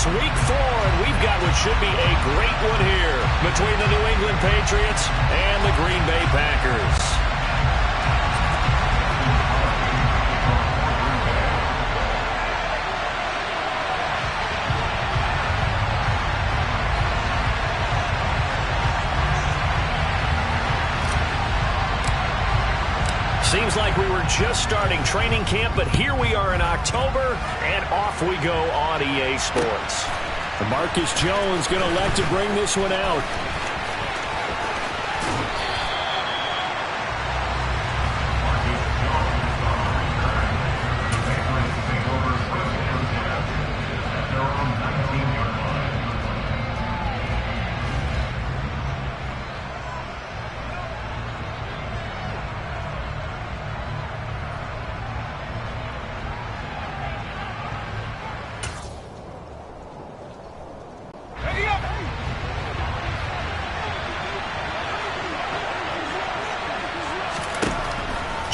It's week 4, and we've got what should be a great one here between the New England Patriots and the Green Bay Packers. Seems like we were just starting training camp, but here we are in October, and off we go on EA Sports. Marcus Jones going to elect to bring this one out.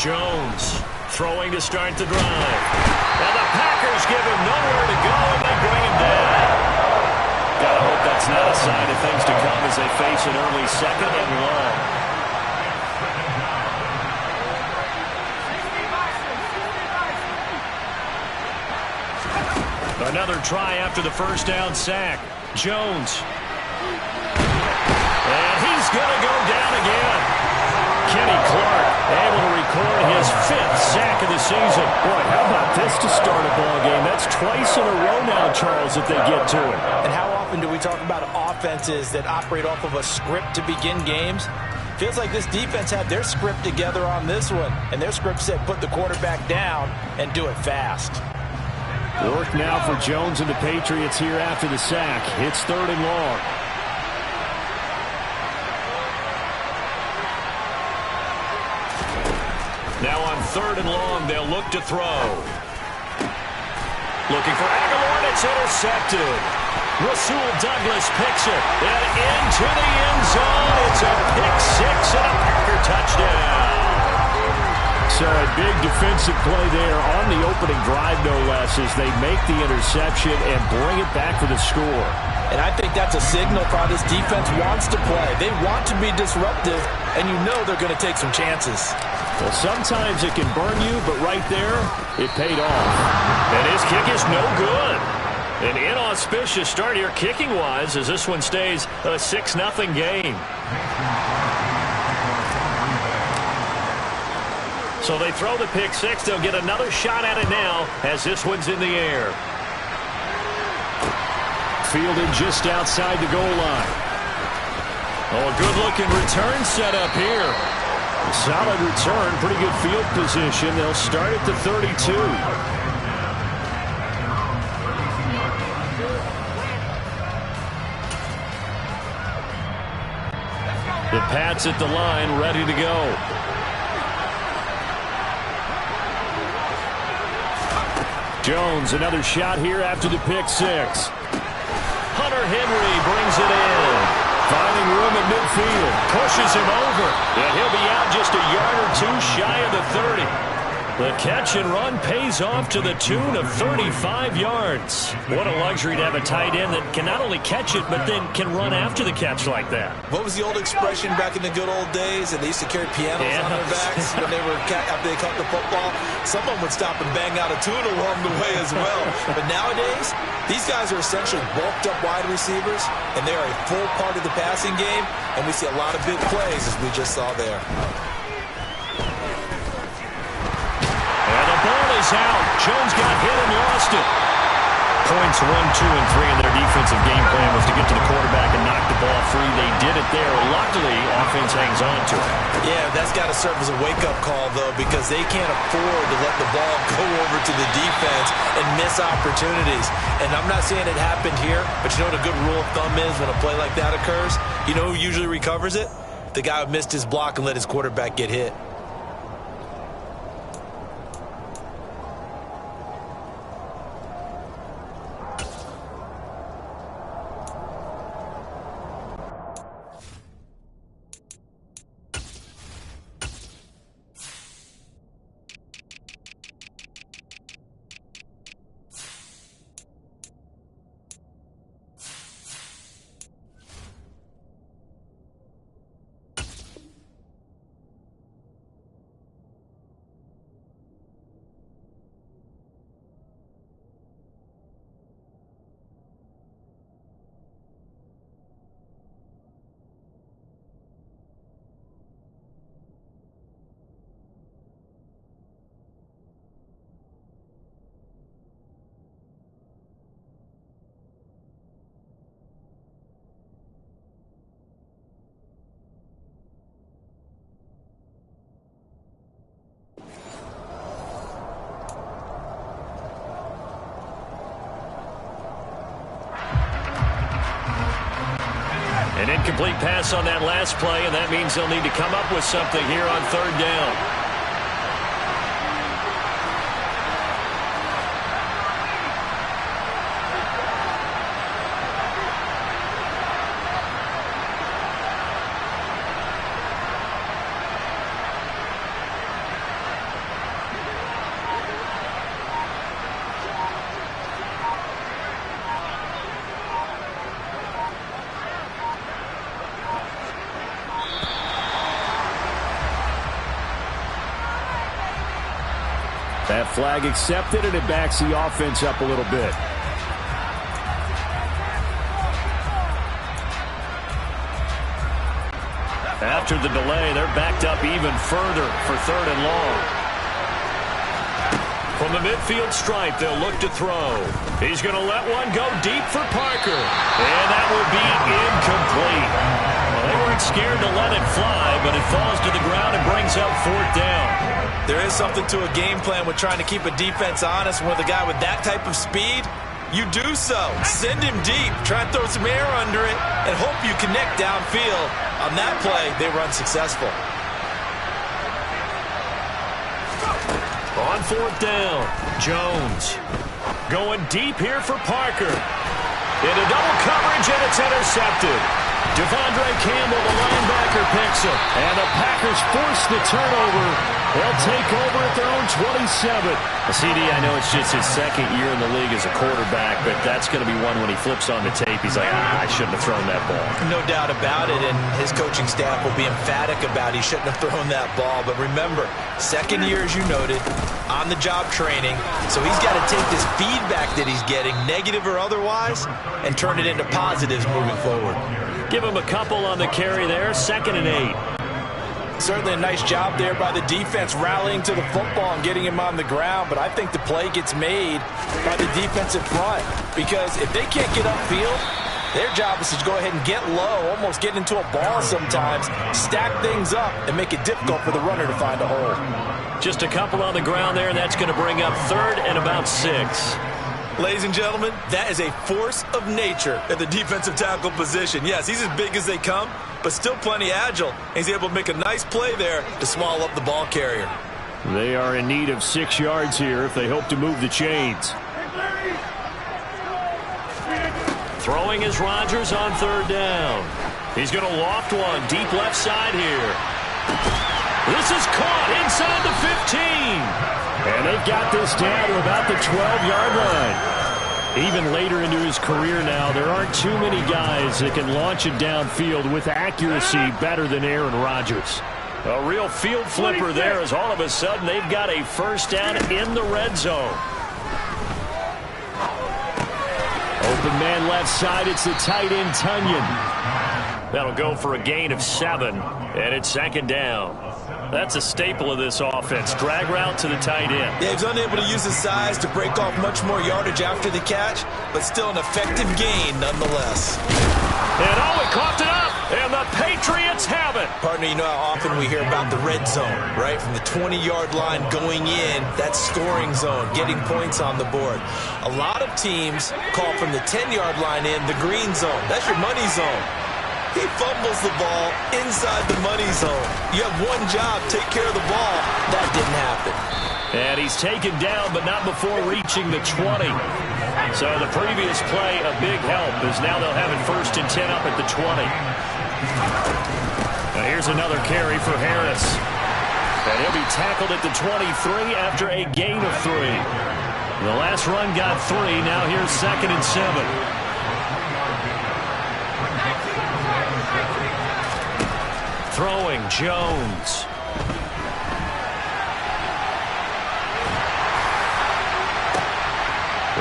Jones throwing to start the drive. And the Packers give him nowhere to go, and they bring him down. Gotta hope that's not a sign of things to come as they face an early second and long. Another try after the first down sack. Jones. And he's gonna go down again. Kenny Clark able to record his 5th sack of the season. Boy, how about this to start a ball game? That's twice in a row now, Charles, if they get to it. And how often do we talk about offenses that operate off of a script to begin games? Feels like this defense had their script together on this one, and their script said put the quarterback down and do it fast. Work now for Jones and the Patriots here after the sack. It's 3rd and long. Now on 3rd and long, they'll look to throw. Looking for Aguilar, and it's intercepted. Rasul Douglas picks it, and into the end zone. It's a pick 6 and a Packer touchdown. So a big defensive play there on the opening drive, no less, as they make the interception and bring it back for the score. And I think that's a signal for how this defense wants to play. They want to be disruptive, and you know they're going to take some chances. Well, sometimes it can burn you, but right there, it paid off. And his kick is no good. An inauspicious start here kicking-wise as this one stays a 6-0 game. So they throw the pick 6. They'll get another shot at it now as this one's in the air. Fielded just outside the goal line. Oh, a good-looking return set up here. Solid return, pretty good field position. They'll start at the 32. The Pats at the line, ready to go. Jones, another shot here after the pick 6. Hunter Henry brings it in. Finding room at midfield. Pushes him over. And he'll be out just a yard or 2 shy of the 30. The catch and run pays off to the tune of 35 yards. What a luxury to have a tight end that can not only catch it, but then can run after the catch like that. What was the old expression back in the good old days? And they used to carry pianos on their backs when they were after they caught the football. Someone would stop and bang out a tune along the way as well. But nowadays, these guys are essentially bulked up wide receivers, and they are a full part of the passing game. And we see a lot of big plays, as we just saw there. Out. Jones got hit and lost it. Points 1, 2, and 3 in their defensive game plan was to get to the quarterback and knock the ball free. They did it there. Luckily, offense hangs on to it. Yeah, that's got to serve as a wake-up call, though, because they can't afford to let the ball go over to the defense and miss opportunities. And I'm not saying it happened here, but you know what a good rule of thumb is when a play like that occurs? You know who usually recovers it? The guy who missed his block and let his quarterback get hit. An incomplete pass on that last play, and that means they'll need to come up with something here on third down. That flag accepted, and it backs the offense up a little bit. After the delay, they're backed up even further for third and long. From the midfield stripe, they'll look to throw. He's going to let one go deep for Parker. And that will be incomplete. Well, they weren't scared to let it fly, but it falls to the ground and brings up fourth down. There is something to a game plan with trying to keep a defense honest. With a guy with that type of speed, you do so. Send him deep. Try and throw some air under it and hope you connect downfield. On that play, they were unsuccessful. On fourth down, Jones going deep here for Parker. Into double coverage, and it's intercepted. Devondre Campbell, the linebacker, picks him. And the Packers force the turnover. They'll take over at their own 27. CD, I know it's just his second year in the league as a quarterback, but that's going to be one when he flips on the tape. He's like, I shouldn't have thrown that ball. No doubt about it, and his coaching staff will be emphatic about he shouldn't have thrown that ball. But remember, second year, as you noted, on-the-job training, so he's got to take this feedback that he's getting, negative or otherwise, and turn it into positives moving forward. Give him a couple on the carry there, 2nd and 8. Certainly a nice job there by the defense rallying to the football and getting him on the ground, but I think the play gets made by the defensive front because if they can't get upfield, their job is to go ahead and get low, almost get into a ball sometimes, stack things up, and make it difficult for the runner to find a hole. Just a couple on the ground there, and that's going to bring up 3rd and about 6. Ladies and gentlemen, that is a force of nature at the defensive tackle position. Yes, he's as big as they come, but still plenty agile. He's able to make a nice play there to swallow up the ball carrier. They are in need of 6 yards here if they hope to move the chains. Throwing is Rodgers on 3rd down. He's going to loft one deep left side here. This is caught inside the 15. And they've got this down to about the 12-yard line. Even later into his career now, there aren't too many guys that can launch it downfield with accuracy better than Aaron Rodgers. A real field flipper there as all of a sudden they've got a first down in the red zone. Open man left side, it's the tight end Tunyon. That'll go for a gain of 7, and it's 2nd down. That's a staple of this offense. Drag route to the tight end. Yeah, he's unable to use his size to break off much more yardage after the catch, but still an effective gain nonetheless. And he coughed it up, and the Patriots have it. Partner, you know how often we hear about the red zone, right? From the 20-yard line going in, that scoring zone, getting points on the board. A lot of teams call from the 10-yard line in the green zone. That's your money zone. He fumbles the ball inside the money zone. You have one job, take care of the ball. That didn't happen. And he's taken down, but not before reaching the 20. So the previous play, a big help, as now they'll have it 1st and 10 up at the 20. Now here's another carry for Harris. And he'll be tackled at the 23 after a gain of 3. The last run got 3. Now here's 2nd and 7. Throwing, Jones.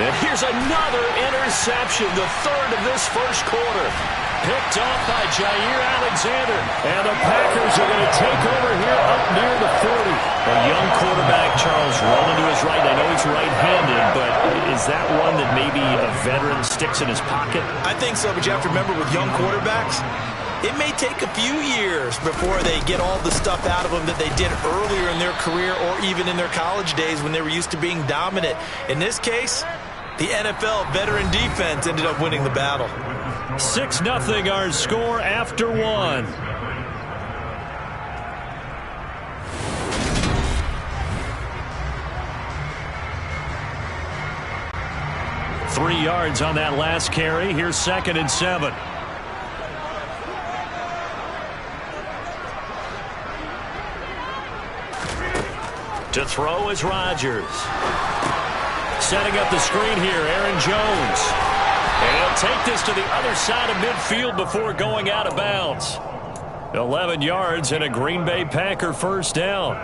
And here's another interception, the 3rd of this first quarter. Picked off by Jair Alexander. And the Packers are going to take over here up near the 40. A young quarterback, Charles, rolling to his right. I know he's right-handed, but is that one that maybe a veteran sticks in his pocket? I think so, but you have to remember with young quarterbacks, it may take a few years before they get all the stuff out of them that they did earlier in their career or even in their college days when they were used to being dominant. In this case, the NFL veteran defense ended up winning the battle. 6-0 our score after one. Three yards on that last carry. Here's 2nd and 7. To throw is Rodgers. Setting up the screen here, Aaron Jones. And he'll take this to the other side of midfield before going out of bounds. 11 yards and a Green Bay Packer first down.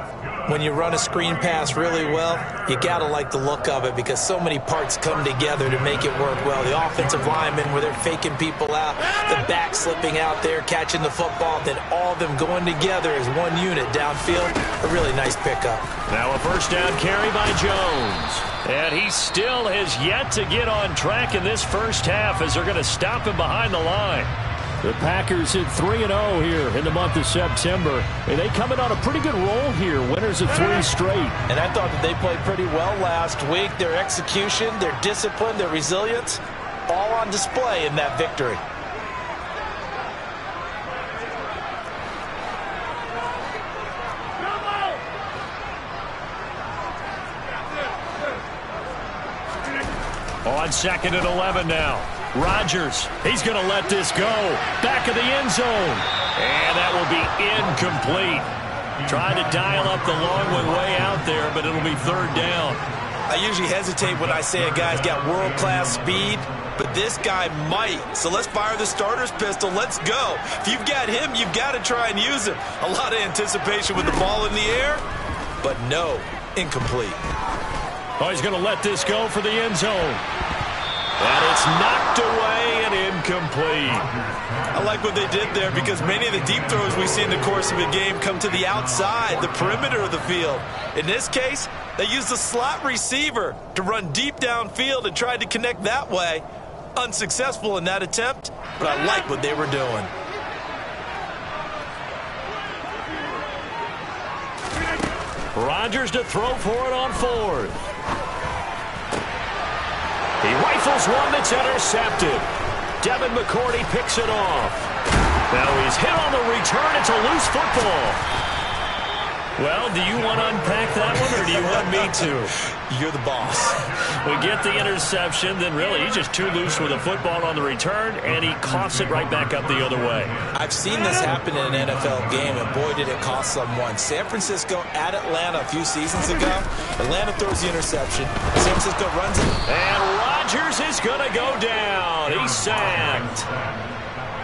When you run a screen pass really well, you got to like the look of it because so many parts come together to make it work well. The offensive linemen where they're faking people out, the back slipping out there, catching the football, then all of them going together as one unit downfield. A really nice pickup. Now a first down carry by Jones. And he still has yet to get on track in this first half as they're going to stop him behind the line. The Packers hit 3-0 here in the month of September. And they come in on a pretty good roll here, winners of 3 straight. And I thought that they played pretty well last week. Their execution, their discipline, their resilience, all on display in that victory. On 2nd and 11 now. Rodgers, he's going to let this go. Back of the end zone. And that will be incomplete. Trying to dial up the long one way out there, but it'll be 3rd down. I usually hesitate when I say a guy's got world-class speed, but this guy might. So let's fire the starter's pistol. Let's go. If you've got him, you've got to try and use him. A lot of anticipation with the ball in the air, but no, incomplete. Oh, he's going to let this go for the end zone. And it's knocked away and incomplete. I like what they did there because many of the deep throws we see in the course of a game come to the outside, the perimeter of the field. In this case, they used the slot receiver to run deep downfield and tried to connect that way. Unsuccessful in that attempt, but I like what they were doing. Rodgers to throw for it on 4th. He rifles one that's intercepted. Devin McCourty picks it off. Now he's hit on the return. It's a loose football. Well, do you want to unpack that one, or do you want me to? You're the boss. We get the interception, then really he's just too loose with the football on the return, and he coughs it right back up the other way. I've seen this happen in an NFL game, and boy, did it cost someone. San Francisco at Atlanta a few seasons ago. Atlanta throws the interception. San Francisco runs it. And Rodgers is going to go down. He's sacked.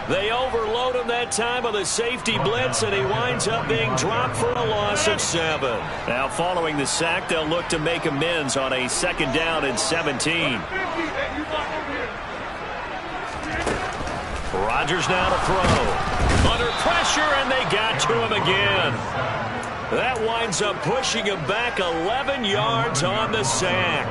They overload him that time with a safety blitz, and he winds up being dropped for a loss of 7. Now, following the sack, they'll look to make amends on a 2nd down and 17. Rodgers now to throw. Under pressure, and they got to him again. That winds up pushing him back 11 yards on the sack.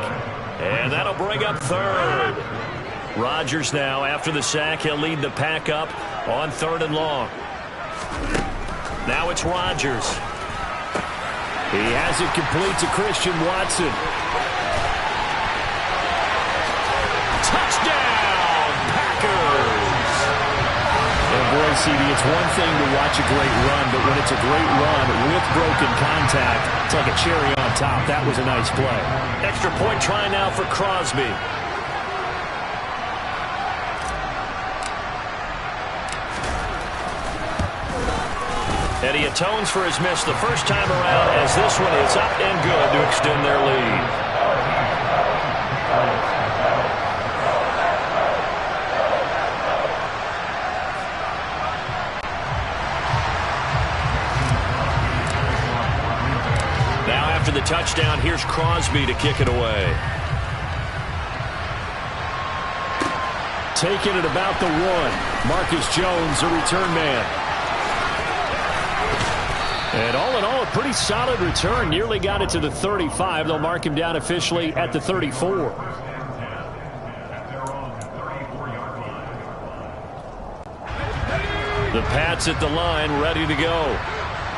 And that'll bring up 3rd. Rodgers now, after the sack, he'll lead the pack up on 3rd and long. Now it's Rodgers. He has it complete to Christian Watson. Touchdown, Packers! And boy, CD, it's one thing to watch a great run, but when it's a great run with broken contact, it's like a cherry on top. That was a nice play. Extra point try now for Crosby. And he atones for his miss the first time around as this one is up and good to extend their lead. Now after the touchdown, here's Crosby to kick it away. Taking it about the 1. Marcus Jones, a return man. And all in all, a pretty solid return. Nearly got it to the 35. They'll mark him down officially at the 34. The Pats at the line, ready to go.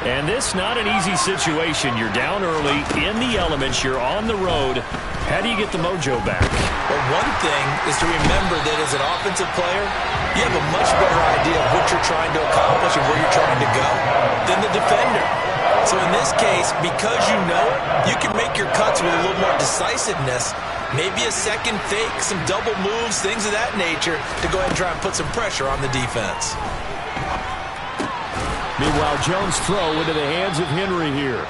And this not an easy situation. You're down early, in the elements, you're on the road, How do you get the mojo back? Well, one thing is to remember that as an offensive player, you have a much better idea of what you're trying to accomplish and where you're trying to go than the defender. So in this case, because you know it, you can make your cuts with a little more decisiveness, maybe a second fake, some double moves, things of that nature, to go ahead and try and put some pressure on the defense. Meanwhile, Jones' throw into the hands of Henry here.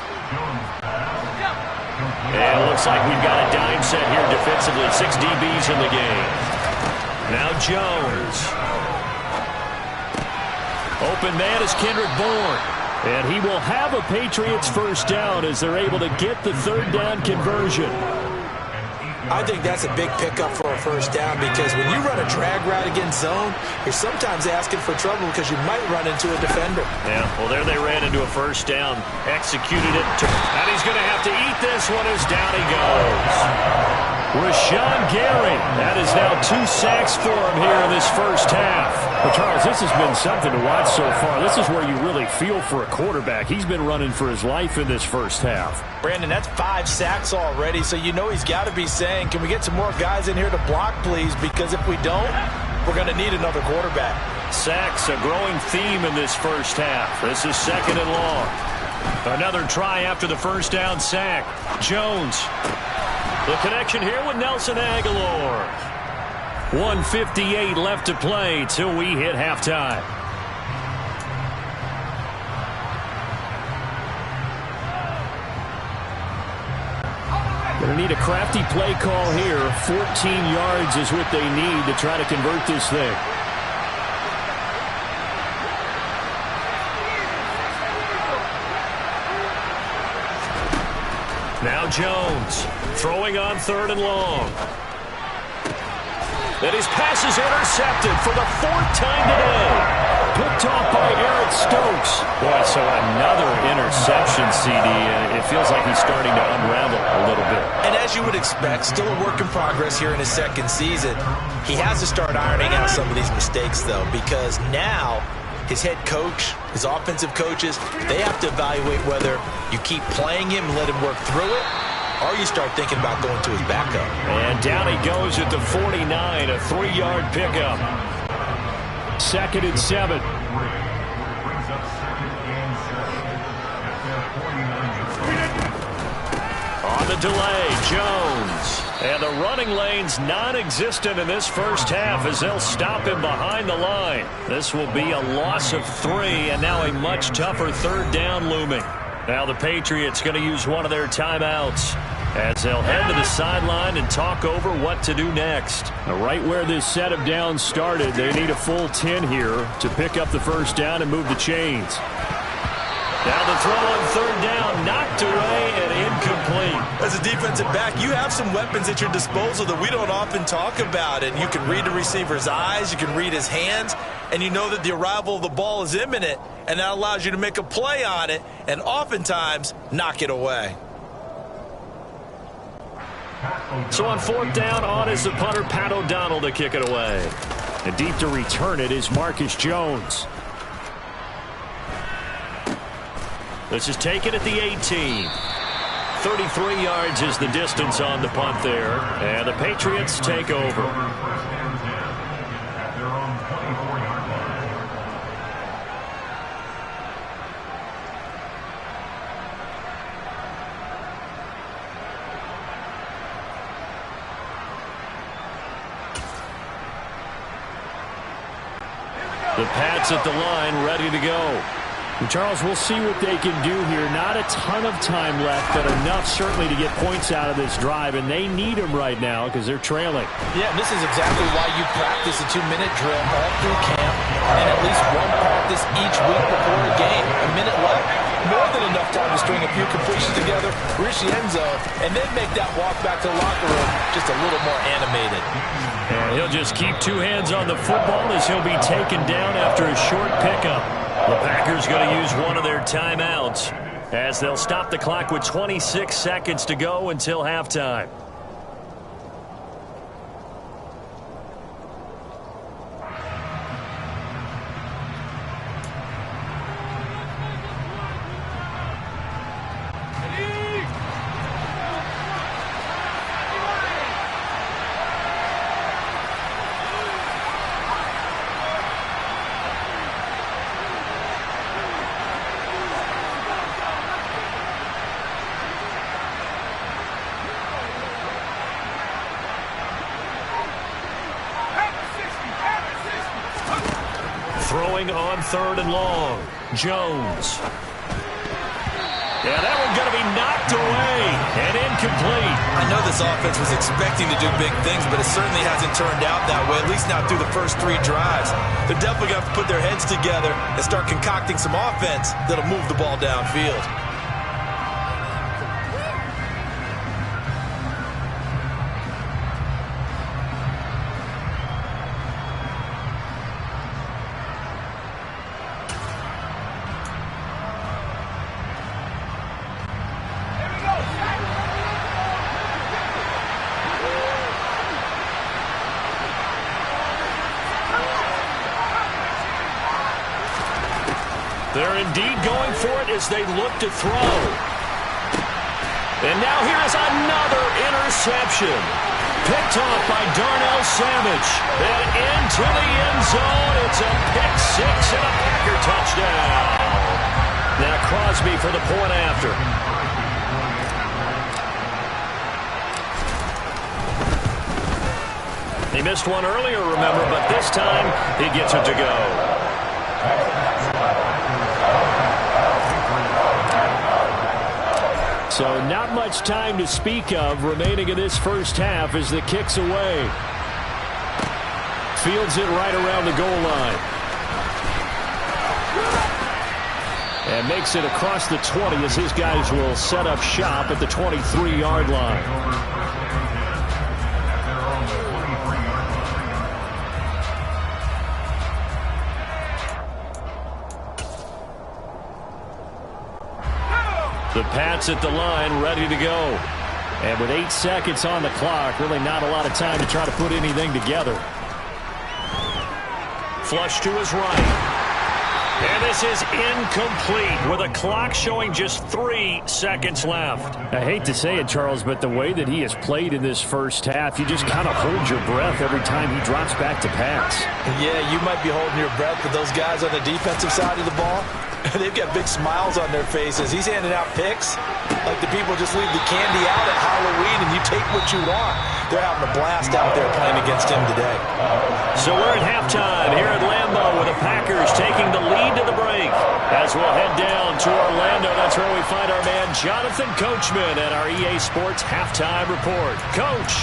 And it looks like we've got a dime set here defensively. 6 DBs in the game. Now Jones. Open man is Kendrick Bourne. And he will have a Patriots first down as they're able to get the third down conversion. I think that's a big pickup for a first down because when you run a drag route against zone, you're sometimes asking for trouble because you might run into a defender. Yeah, well, there they ran into a first down, executed it, and he's going to have to eat this one as down he goes. Rashawn Gary, that is now 2 sacks for him here in this first half. Well, Charles, this has been something to watch so far. This is where you really feel for a quarterback. He's been running for his life in this first half. Brandon, that's 5 sacks already, so you know he's got to be saying, can we get some more guys in here to block, please? Because if we don't, we're going to need another quarterback. Sacks, a growing theme in this first half. This is 2nd and long. Another try after the first down sack. Jones. The connection here with Nelson Aguilar. 1:58 left to play till we hit halftime. Going to need a crafty play call here. 14 yards is what they need to try to convert this thing. Now Jones throwing on 3rd and long. And his pass is intercepted for the 4th time today. Picked off by Eric Stokes. Boy, so another interception, CD. It feels like he's starting to unravel a little bit. And as you would expect, still a work in progress here in his 2nd season. He has to start ironing out some of these mistakes, though, because now his head coach, his offensive coaches, they have to evaluate whether you keep playing him and let him work through it, or you start thinking about going to his backup. And down he goes at the 49, a 3-yard pickup. 2nd and 7. On the delay, Jones. And the running lane's non-existent in this first half as they'll stop him behind the line. This will be a loss of 3, and now a much tougher 3rd down looming. Now the Patriots going to use one of their timeouts as they'll head to the sideline and talk over what to do next. Now, right where this set of downs started, they need a full 10 here to pick up the first down and move the chains. Now the throw on 3rd down, knocked away and incomplete. As a defensive back, you have some weapons at your disposal that we don't often talk about. And you can read the receiver's eyes, you can read his hands, and you know that the arrival of the ball is imminent, and that allows you to make a play on it and oftentimes knock it away. So on 4th down, on is the punter, Pat O'Donnell, to kick it away. And deep to return it is Marcus Jones. This is taken at the 18. 33 yards is the distance on the punt there. And the Patriots take over. The Pats at the line, ready to go. And Charles, we'll see what they can do here. Not a ton of time left, but enough certainly to get points out of this drive, and they need them right now because they're trailing. Yeah, and this is exactly why you practice a 2-minute drill all through camp and at least one practice each week before a game. A minute left, more than enough time to string a few completions together, reach the end zone, and then make that walk back to the locker room just a little more animated. And he'll just keep 2 hands on the football as he'll be taken down after a short pickup. The Packers going to use one of their timeouts as they'll stop the clock with 26 seconds to go until halftime. Throwing on 3rd and long. Jones. Yeah, that one's going to be knocked away and incomplete. I know this offense was expecting to do big things, but it certainly hasn't turned out that way, at least not through the first 3 drives. They're definitely going to have to put their heads together and start concocting some offense that'll move the ball downfield. They're indeed going for it as they look to throw. And now here is another interception. Picked off by Darnell Savage. And into the end zone. It's a pick 6 and a Packer touchdown. Now Crosby for the point after. He missed one earlier, remember, but this time he gets it to go. So not much time to speak of remaining in this first half as the kick's away. Fields it right around the goal line. And makes it across the 20 as his guys will set up shop at the 23-yard line. The Pats at the line, ready to go. And with 8 seconds on the clock, really not a lot of time to try to put anything together. Flush to his right. And this is incomplete with a clock showing just 3 seconds left. I hate to say it, Charles, but the way that he has played in this first half, you just kind of hold your breath every time he drops back to pass. Yeah, you might be holding your breath, but those guys on the defensive side of the ball, they've got big smiles on their faces. He's handing out picks like the people just leave the candy out at Halloween and you take what you want. They're having a blast out there playing against him today. So we're at halftime here at Lambeau with the Packers taking the lead to the break. As we'll head down to Orlando, that's where we find our man Jonathan Coachman at our EA Sports Halftime Report. Coach.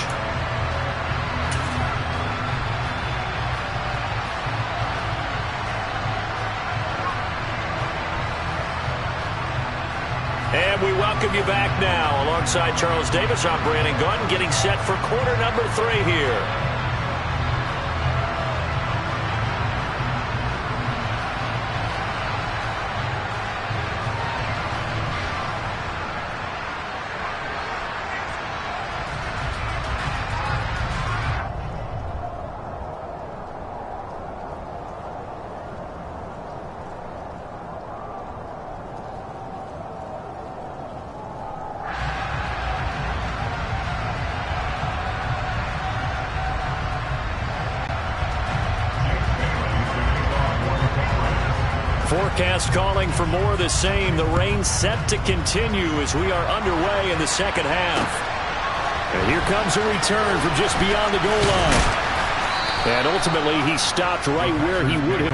And we welcome you back now. Alongside Charles Davis, I'm Brandon Gaudin, getting set for quarter number 3 here. Forecast calling for more of the same. The rain set to continue as we are underway in the second half. And here comes a return from just beyond the goal line. And ultimately, he stopped right where he would have.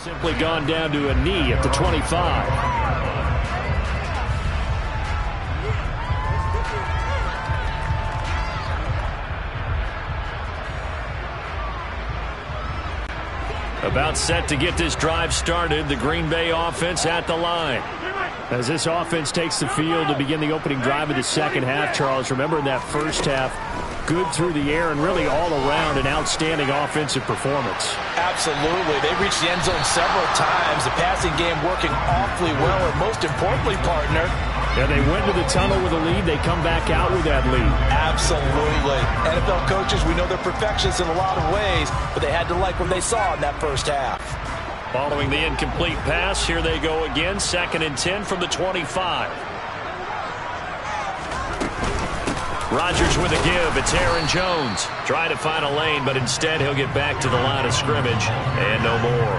Simply gone down to a knee at the 25. About set to get this drive started, the Green Bay offense at the line. As this offense takes the field to begin the opening drive of the second half, Charles, remember in that first half, good through the air and really all around an outstanding offensive performance. Absolutely. They reached the end zone several times. The passing game working awfully well. And most importantly, partner, And they went to the tunnel with a lead. They come back out with that lead. Absolutely. NFL coaches, we know they're perfectionists in a lot of ways, but they had to like what they saw in that first half. Following the incomplete pass, here they go again. 2nd and 10 from the 25. Rodgers with a give. It's Aaron Jones. Trying to find a lane, but instead he'll get back to the line of scrimmage. And no more.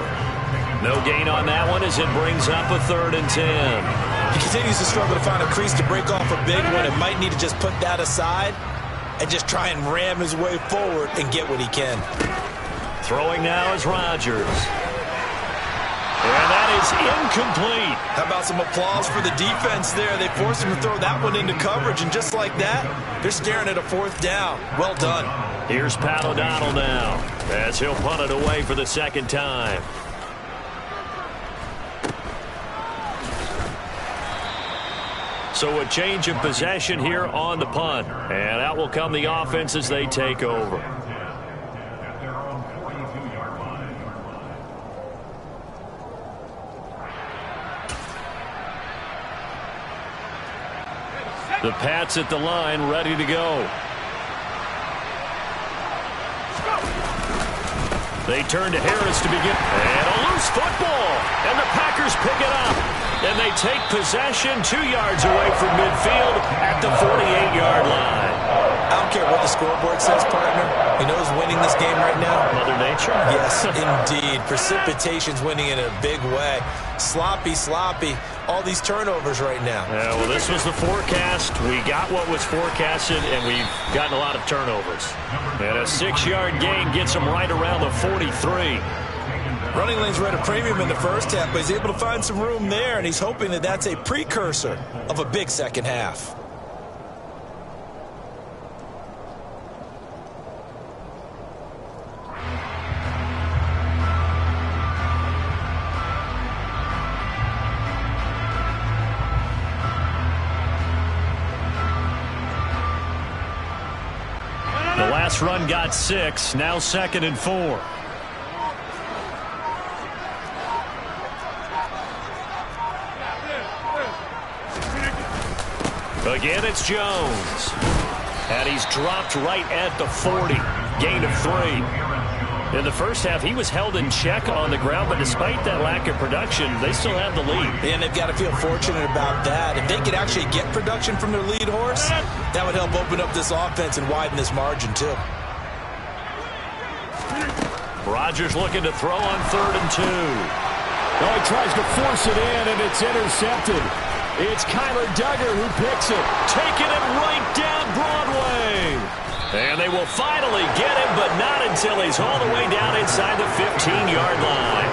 No gain on that one as it brings up a 3rd and 10. He continues to struggle to find a crease to break off a big one and might need to just put that aside and just try and ram his way forward and get what he can. Throwing now is Rodgers. And that is incomplete. How about some applause for the defense there? They forced him to throw that one into coverage, and just like that, they're staring at a 4th down. Well done. Here's Pat O'Donnell now as he'll punt it away for the 2nd time. So a change of possession here on the punt. And out will come the offense as they take over. The Pats at the line, ready to go. They turn to Harris to begin. And a loose football. And the Packers pick it up. And they take possession 2 yards away from midfield at the 48-yard line. I don't care what the scoreboard says, partner. You know who's winning this game right now? Mother Nature? Yes, indeed. Precipitation's winning in a big way. Sloppy, sloppy. All these turnovers right now. Yeah, well, this was the forecast. We got what was forecasted, and we've gotten a lot of turnovers. And a 6-yard gain gets them right around the 43. Running lanes were at a premium in the first half, but he's able to find some room there, and he's hoping that that's a precursor of a big second half. The last run got 6, now 2nd and 4. Again, it's Jones. And he's dropped right at the 40. Gain of 3. In the first half, he was held in check on the ground, but despite that lack of production, they still have the lead. And they've got to feel fortunate about that. If they could actually get production from their lead horse, that would help open up this offense and widen this margin, too. Rodgers looking to throw on 3rd and 2. Oh, he tries to force it in, and it's intercepted. It's Kyler Duggar who picks it. Taking it right down Broadway. And they will finally get him, but not until he's all the way down inside the 15-yard line.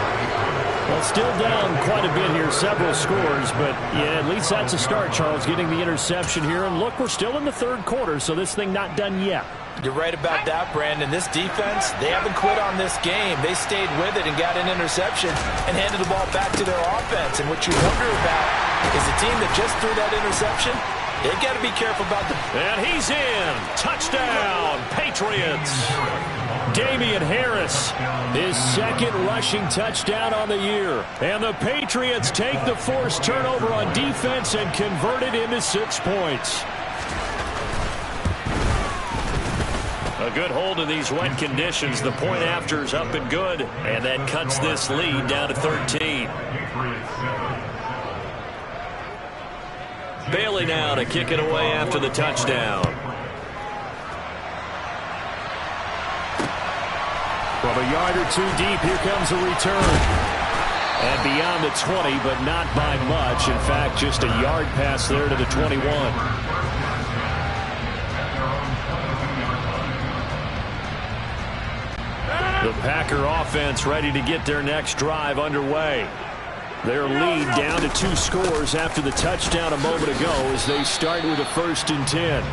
Well, still down quite a bit here, several scores, but yeah, at least that's a start, Charles, getting the interception here. And look, we're still in the 3rd quarter, so this thing not done yet. You're right about that, Brandon. This defense, they haven't quit on this game. They stayed with it and got an interception and handed the ball back to their offense. And what you wonder about is a team that just threw that interception, they've got to be careful about the... And he's in. Touchdown, Patriots. Damian Harris, his 2nd rushing touchdown on the year. And the Patriots take the forced turnover on defense and convert it into 6 points. A good hold in these wet conditions. The point after is up and good, and that cuts this lead down to 13. Bailey now to kick it away after the touchdown. From a yard or 2 deep, here comes a return. And beyond the 20, but not by much. In fact, just a yard pass there to the 21. The Packer offense ready to get their next drive underway. Their lead down to 2 scores after the touchdown a moment ago as they start with a 1st and 10.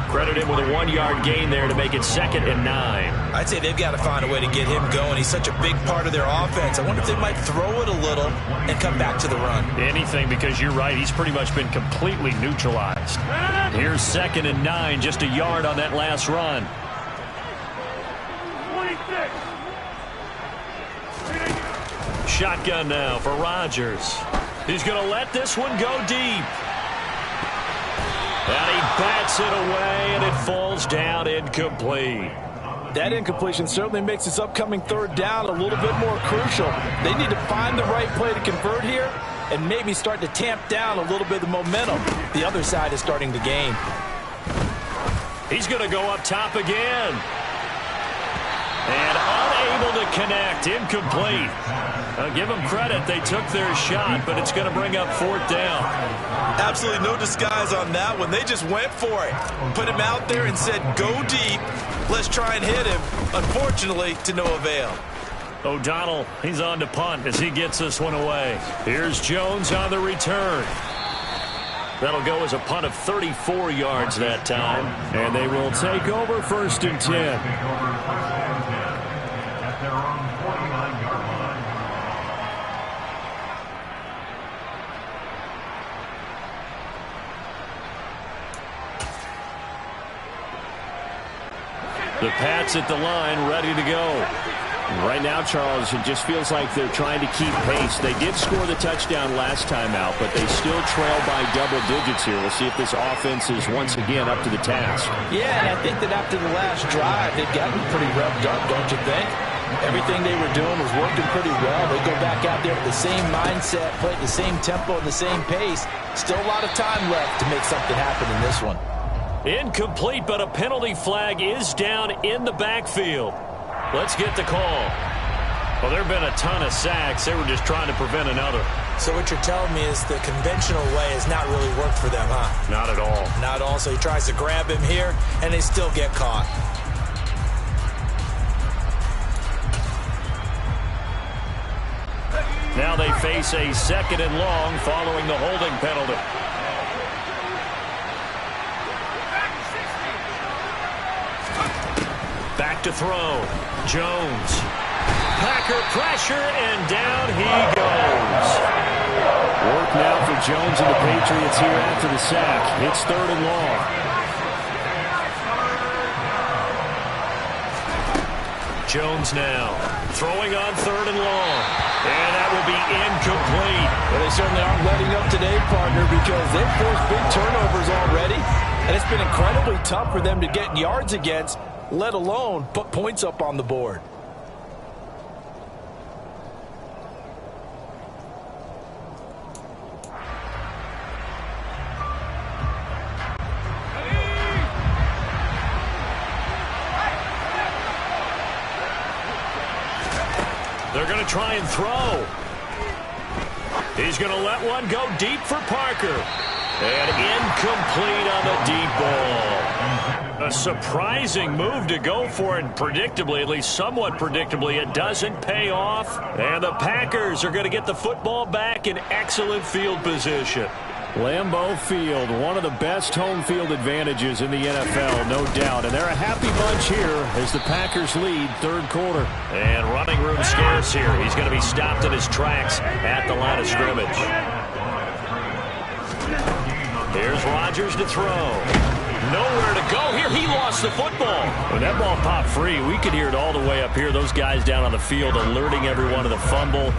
Credit him with a 1-yard gain there to make it 2nd and 9. I'd say they've got to find a way to get him going. He's such a big part of their offense. I wonder if they might throw it a little and come back to the run. Anything, because you're right. He's pretty much been completely neutralized. Here's 2nd and 9, just a yard on that last run. Shotgun now for Rodgers. He's going to let this one go deep. And he bats it away, and it falls down incomplete. That incompletion certainly makes this upcoming third down a little bit more crucial. They need to find the right play to convert here and maybe start to tamp down a little bit of the momentum the other side is starting to gain. He's going to go up top again. And unable to connect. Incomplete. Give them credit. They took their shot, but it's going to bring up fourth down. Absolutely no disguise on that one. They just went for it. Put him out there and said, go deep. Let's try and hit him. Unfortunately, to no avail. O'Donnell, he's on to punt as he gets this one away. Here's Jones on the return. That'll go as a punt of 34 yards that time. And they will take over 1st and 10. The Pats at the line, ready to go. Right now, Charles, it just feels like they're trying to keep pace. They did score the touchdown last time out, but they still trail by double digits here. We'll see if this offense is once again up to the task. Yeah, and I think that after the last drive, they've gotten pretty revved up, don't you think? Everything they were doing was working pretty well. They go back out there with the same mindset, play at the same tempo and the same pace. Still a lot of time left to make something happen in this one. Incomplete, but a penalty flag is down in the backfield. Let's get the call. Well, there have been a ton of sacks. They were just trying to prevent another. So what you're telling me is the conventional way has not really worked for them, huh? Not at all. Not at all. So he tries to grab him here, and they still get caught. Now they face a 2nd and long following the holding penalty. Back to throw. Jones. Packer pressure, and down he goes. Work now for Jones and the Patriots here after the sack. It's 3rd and long. Jones now throwing on 3rd and long. And that will be incomplete. Well, they certainly aren't letting up today, partner, because they've forced big turnovers already. And it's been incredibly tough for them to get yards against, let alone put points up on the board. They're going to try and throw. He's going to let one go deep for Parker. And incomplete on the deep ball. A surprising move to go for it. Predictably, at least somewhat predictably, it doesn't pay off. And the Packers are going to get the football back in excellent field position. Lambeau Field, one of the best home field advantages in the NFL, no doubt. And they're a happy bunch here as the Packers lead 3rd quarter. And running room scarce here. He's going to be stopped in his tracks at the line of scrimmage. Here's Rodgers to throw. Nowhere to go here. He lost the football. When that ball popped free, we could hear it all the way up here. Those guys down on the field alerting everyone to the fumble.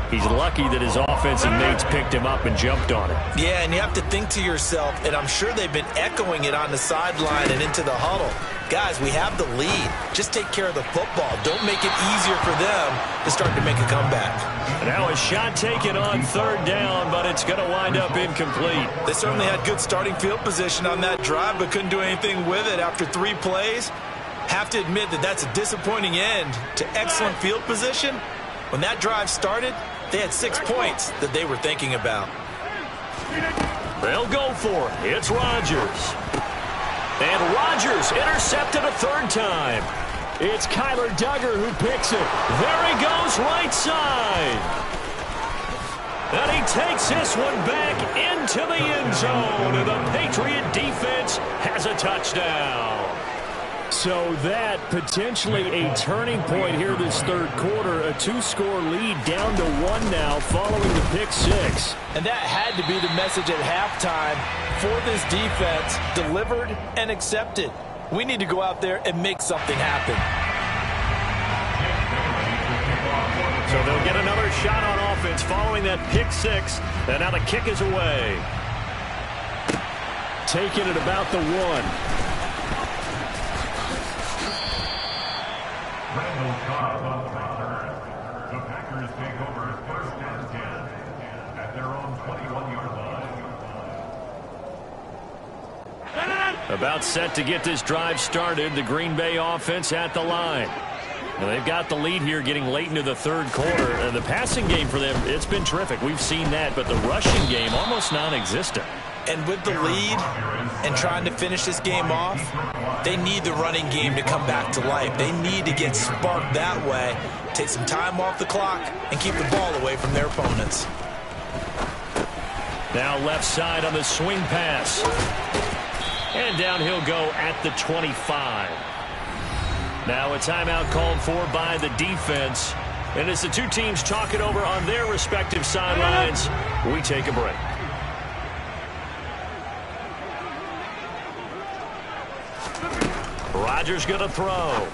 He's lucky that his offensive mates picked him up and jumped on it. Yeah, and you have to think to yourself, and I'm sure they've been echoing it on the sideline and into the huddle. Guys, we have the lead. Just take care of the football. Don't make it easier for them to start to make a comeback. Now a shot taken on 3rd down, but it's going to wind up incomplete. They certainly had good starting field position on that drive, but couldn't do anything with it after 3 plays. Have to admit that that's a disappointing end to excellent field position. When that drive started, they had 6 points that they were thinking about. They'll go for it. It's Rodgers. And Rodgers intercepted a 3rd time. It's Kyler Duggar who picks it. There he goes, right side. And he takes this one back into the end zone. And the Patriot defense has a touchdown. So that potentially a turning point here this 3rd quarter. A 2-score lead down to 1 now following the pick 6. And that had to be the message at halftime for this defense. Delivered and accepted. We need to go out there and make something happen. So they'll get another shot on offense following that pick 6. And now the kick is away. taken at about the 1. Randall Cobb on return. The Packers take over 1st and 10 at their own 21-yard line. About set to get this drive started. The Green Bay offense at the line. And they've got the lead here getting late into the 3rd quarter. And the passing game for them, it's been terrific. We've seen that. But the rushing game, almost non-existent. And with the lead and trying to finish this game off, they need the running game to come back to life. They need to get sparked that way, take some time off the clock, and keep the ball away from their opponents. Now left side on the swing pass. And down he'll go at the 25. Now a timeout called for by the defense. And as the two teams talk it over on their respective sidelines, we take a break. Rodgers going to throw.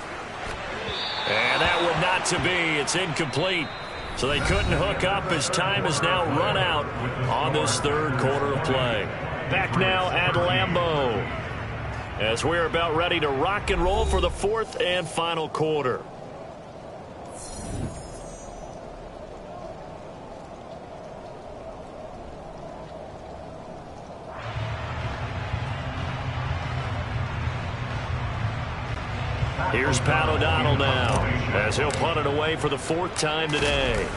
And that would not to be. It's incomplete. So they couldn't hook up as time has now run out on this 3rd quarter of play. Back now at Lambeau as we're about ready to rock and roll for the 4th and final quarter. Here's Pat O'Donnell now as he'll punt it away for the 4th time today.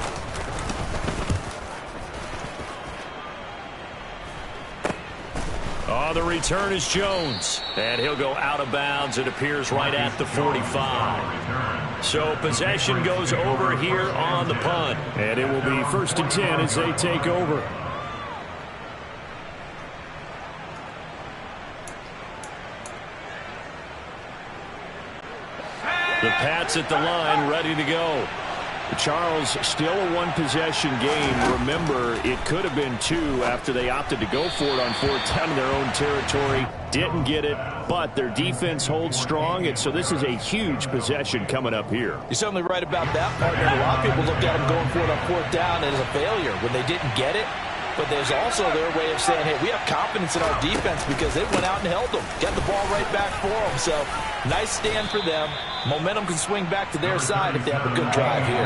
On the return is Jones. And he'll go out of bounds. It appears right at the 45. So possession goes over here on the punt. And it will be 1st and 10 as they take over. The Pats at the line, ready to go. Charles, still a one-possession game. Remember, it could have been 2 after they opted to go for it on 4th down in their own territory. Didn't get it, but their defense holds strong, and so this is a huge possession coming up here. You're certainly right about that, partner. A lot of people look at them going for it on 4th down as a failure when they didn't get it. But there's also their way of saying, hey, we have confidence in our defense because they went out and held them. Got the ball right back for them. So nice stand for them. Momentum can swing back to their side if they have a good drive here.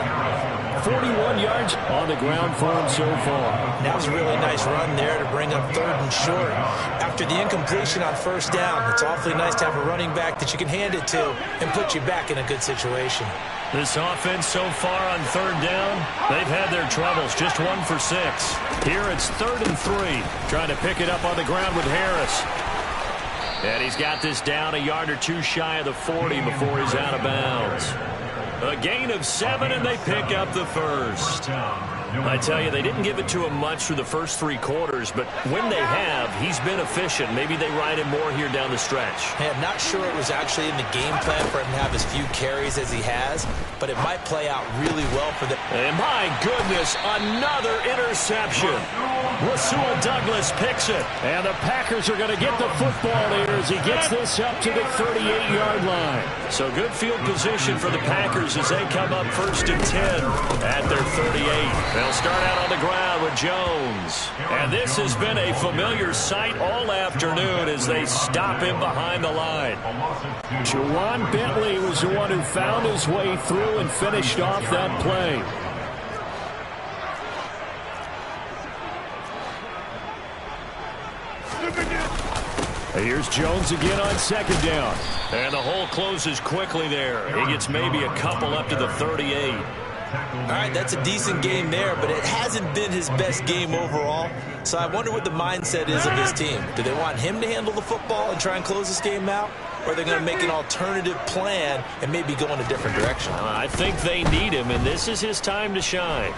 41 yards on the ground for him so far. That was a really nice run there to bring up 3rd and short. After the incompletion on 1st down, it's awfully nice to have a running back that you can hand it to and put you back in a good situation. This offense so far on 3rd down, they've had their troubles. Just 1 for 6. Here it's 3rd and 3. Trying to pick it up on the ground with Harris. And he's got this down a yard or 2 shy of the 40 before he's out of bounds. A gain of 7, and they pick up the 1st. I tell you, they didn't give it to him much through the first 3 quarters, but when they have, he's been efficient. Maybe they ride him more here down the stretch. Hey, I'm not sure it was actually in the game plan for him to have as few carries as he has, but it might play out really well for them. And my goodness, another interception. Rasul Douglas picks it. And the Packers are going to get the football here as he gets this up to the 38-yard line. So good field position for the Packers as they come up 1st and 10 at their 38. They'll start out on the ground with Jones. And this has been a familiar sight all afternoon as they stop him behind the line. Juwan Bentley was the one who found his way through and finished off that play. Here's Jones again on 2nd down. And the hole closes quickly there. He gets maybe a couple up to the 38. All right, that's a decent game there, but it hasn't been his best game overall. So I wonder what the mindset is of his team. Do they want him to handle the football and try and close this game out? Or are they going to make an alternative plan and maybe go in a different direction? I think they need him, and this is his time to shine.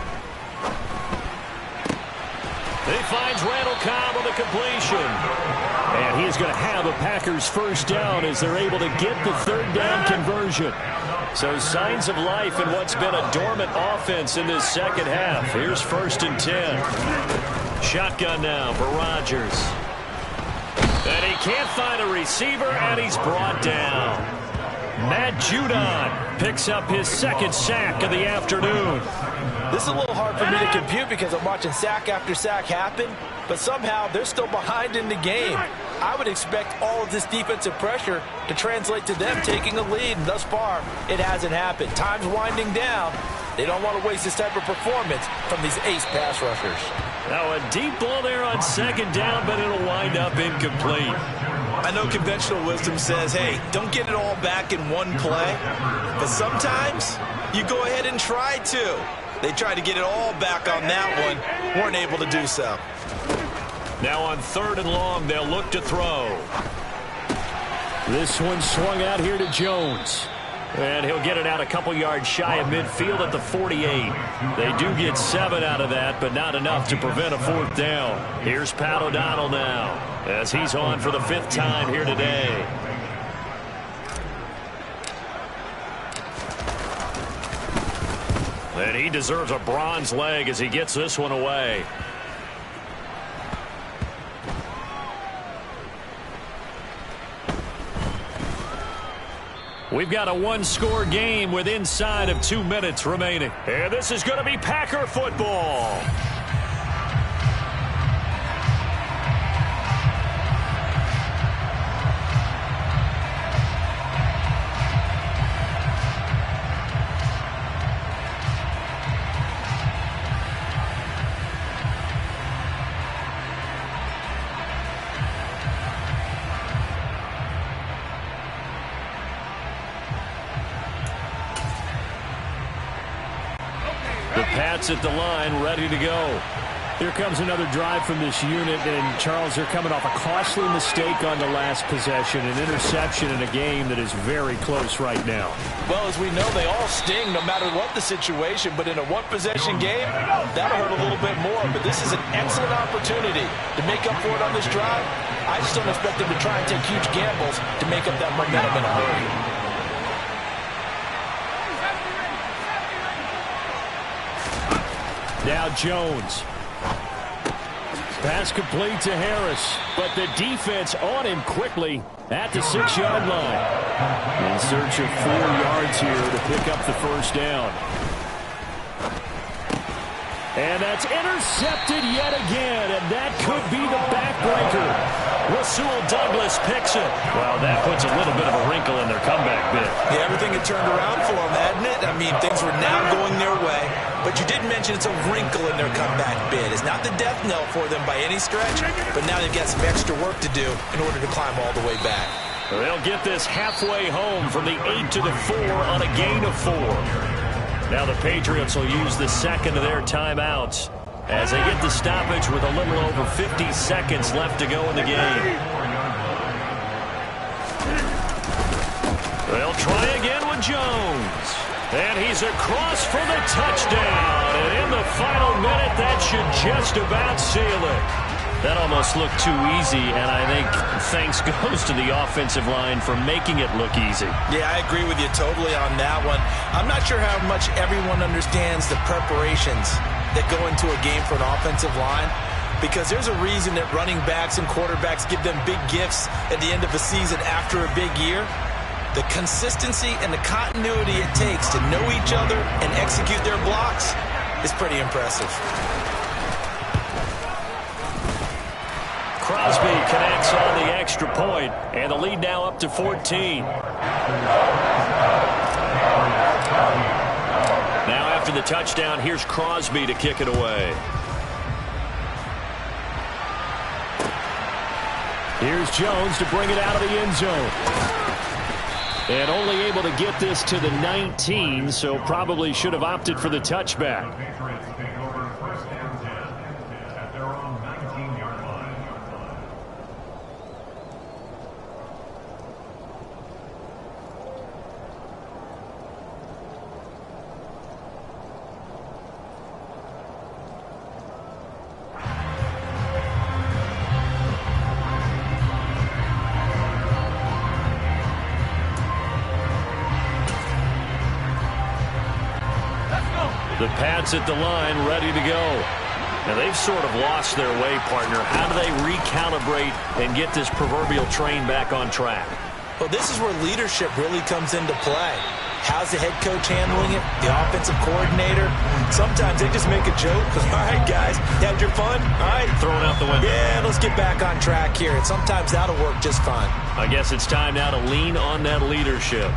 He finds Randall Cobb on the completion. And he is going to have a Packers 1st down as they're able to get the 3rd down conversion. So signs of life in what's been a dormant offense in this 2nd half. Here's 1st and 10. Shotgun now for Rodgers. And he can't find a receiver, and he's brought down. Matt Judon picks up his 2nd sack of the afternoon. This is a little hard for me to compute because I'm watching sack after sack happen, but somehow they're still behind in the game. I would expect all of this defensive pressure to translate to them taking a lead, and thus far, it hasn't happened. Time's winding down. They don't want to waste this type of performance from these ace pass rushers. Now a deep ball there on second down, but it'll wind up incomplete. I know conventional wisdom says, hey, don't get it all back in one play, but sometimes you go ahead and try to. They tried to get it all back on that one, weren't able to do so. Now on 3rd and long, they'll look to throw. This one swung out here to Jones. And he'll get it out a couple yards shy of midfield at the 48. They do get 7 out of that, but not enough to prevent a 4th down. Here's Pat O'Donnell now, as he's on for the 5th time here today. And he deserves a bronze leg as he gets this one away. We've got a one-score game with inside of 2 minutes remaining. And this is going to be Packer football. Pats at the line, ready to go. Here comes another drive from this unit, and Charles, they're coming off a costly mistake on the last possession, an interception in a game that is very close right now. Well, as we know, they all sting no matter what the situation, but in a one-possession game, that'll hurt a little bit more, but this is an excellent opportunity to make up for it on this drive. I just don't expect them to try and take huge gambles to make up that momentum in a hurry. Now Jones. Pass complete to Harris, but the defense on him quickly at the 6-yard line. In search of 4 yards here to pick up the 1st down. And that's intercepted yet again, and that could be the backbreaker. Rasul Douglas picks it. Well, that puts a little bit of a wrinkle in their comeback bid. Yeah, everything had turned around for them, hadn't it? I mean, things were now going their way. But you did mention it's a wrinkle in their comeback bid. It's not the death knell for them by any stretch, but now they've got some extra work to do in order to climb all the way back. They'll get this halfway home from the 8 to the 4 on a gain of 4. Now the Patriots will use the second of their timeouts as they get the stoppage with a little over 50 seconds left to go in the game. They'll try again with Jones. And he's across for the touchdown. And in the final minute, that should just about seal it. That almost looked too easy, and I think thanks goes to the offensive line for making it look easy. Yeah, I agree with you totally on that one. I'm not sure how much everyone understands the preparations that go into a game for an offensive line, because there's a reason that running backs and quarterbacks give them big gifts at the end of a season after a big year. The consistency and the continuity it takes to know each other and execute their blocks is pretty impressive. Crosby connects on the extra point, and the lead now up to 14. Now after the touchdown, here's Crosby to kick it away. Here's Jones to bring it out of the end zone. And only able to get this to the 19, so probably should have opted for the touchback. Patriots take over 1st and 10 at their own 19-yard line. The Pats at the line, ready to go. Now, they've sort of lost their way, partner. How do they recalibrate and get this proverbial train back on track? Well, this is where leadership really comes into play. How's the head coach handling it? The offensive coordinator? Sometimes they just make a joke. All right, guys, you had your fun? All right. Throw it out the window. Yeah, let's get back on track here. And sometimes that'll work just fine. I guess it's time now to lean on that leadership.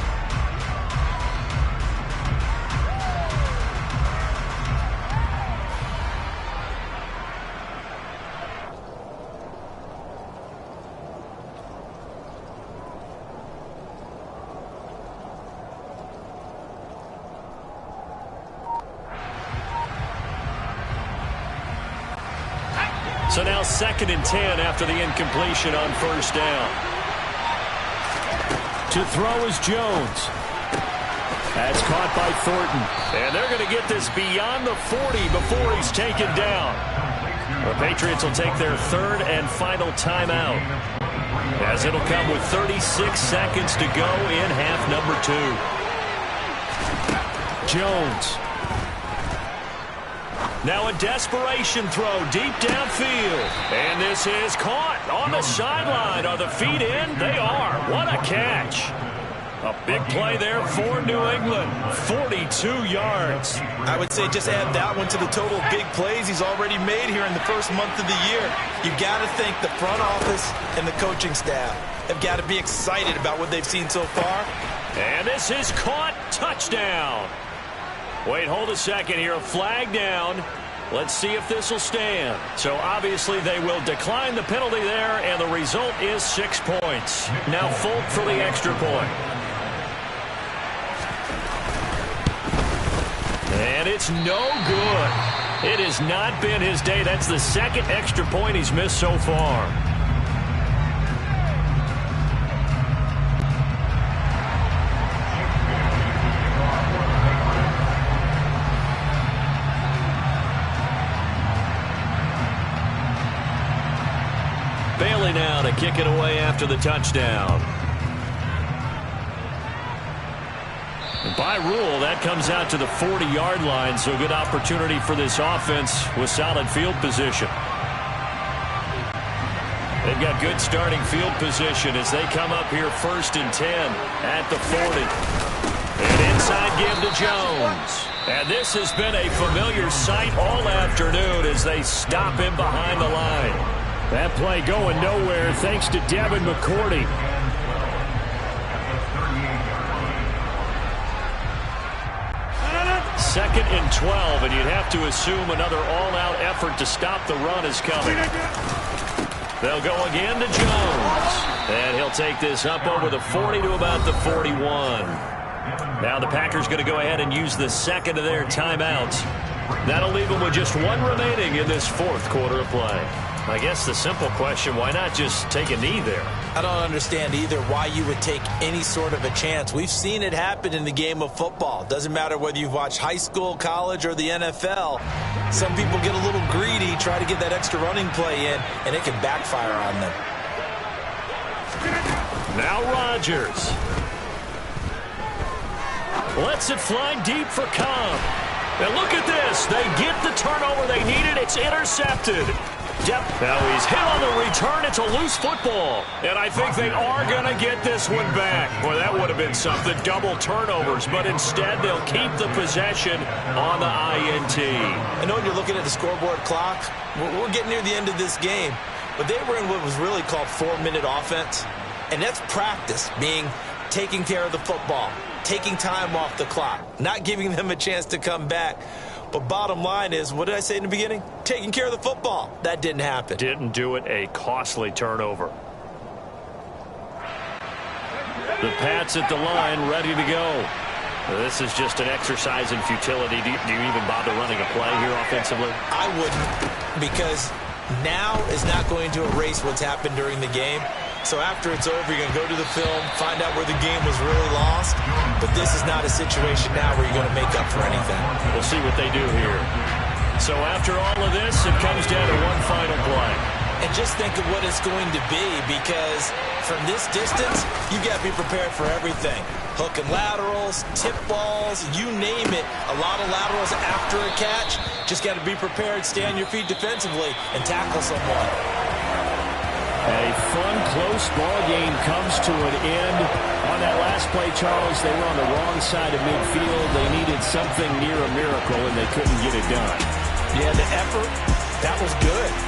So now 2nd and 10 after the incompletion on 1st down. To throw is Jones. That's caught by Thornton. And they're going to get this beyond the 40 before he's taken down. The Patriots will take their 3rd and final timeout, as it'll come with 36 seconds to go in half number 2. Jones. Now a desperation throw deep downfield. And this is caught on the sideline. Are the feet in? They are. What a catch. A big play there for New England. 42 yards. I would say just add that one to the total of big plays he's already made here in the first month of the year. You've got to think the front office and the coaching staff have got to be excited about what they've seen so far. And this is caught. Touchdown. Wait, hold a second here. A flag down. Let's see if this will stand. So obviously they will decline the penalty there, and the result is 6 points. Now Folk for the extra point. And it's no good. It has not been his day. That's the 2nd extra point he's missed so far. Bailey now to kick it away after the touchdown. And by rule, that comes out to the 40-yard line, so good opportunity for this offense with solid field position. They've got good starting field position as they come up here 1st and 10 at the 40. And inside give to Jones. And this has been a familiar sight all afternoon as they stop him behind the line. That play going nowhere thanks to Devin McCourty. Second and 12, and you'd have to assume another all-out effort to stop the run is coming. They'll go again to Jones. And he'll take this up over the 40 to about the 41. Now the Packers going to go ahead and use the 2nd of their timeouts. That'll leave them with just 1 remaining in this 4th quarter of play. I guess the simple question, why not just take a knee there? I don't understand either why you would take any sort of a chance. We've seen it happen in the game of football. Doesn't matter whether you've watched high school, college, or the NFL. Some people get a little greedy, try to get that extra running play in, and it can backfire on them. Now Rodgers. Lets it fly deep for Cobb. And look at this. They get the turnover they needed. It's intercepted. Yep. Now he's hit on the return. It's a loose football. And I think they are going to get this one back. Boy, that would have been something. Double turnovers. But instead, they'll keep the possession on the INT. I know when you're looking at the scoreboard clock, we're getting near the end of this game. But they were in what was really called 4-minute offense. And that's practice, being taking care of the football, taking time off the clock, not giving them a chance to come back. But bottom line is, what did I say in the beginning? Taking care of the football. That didn't happen. Didn't do it. A costly turnover. The Pats at the line, ready to go. This is just an exercise in futility. Do you even bother running a play here offensively? I wouldn't, because now is not going to erase what's happened during the game. So after it's over, you're going to go to the film, find out where the game was really lost. But this is not a situation now where you're going to make up for anything. We'll see what they do here. So after all of this, it comes down to one final play. And just think of what it's going to be, because from this distance, you've got to be prepared for everything. Hook and laterals, tip balls, you name it. A lot of laterals after a catch. Just got to be prepared, stay on your feet defensively, and tackle someone. A fun close ball game comes to an end. On that last play, Charles, they were on the wrong side of midfield. They needed something near a miracle, and they couldn't get it done. Yeah, the effort, that was good.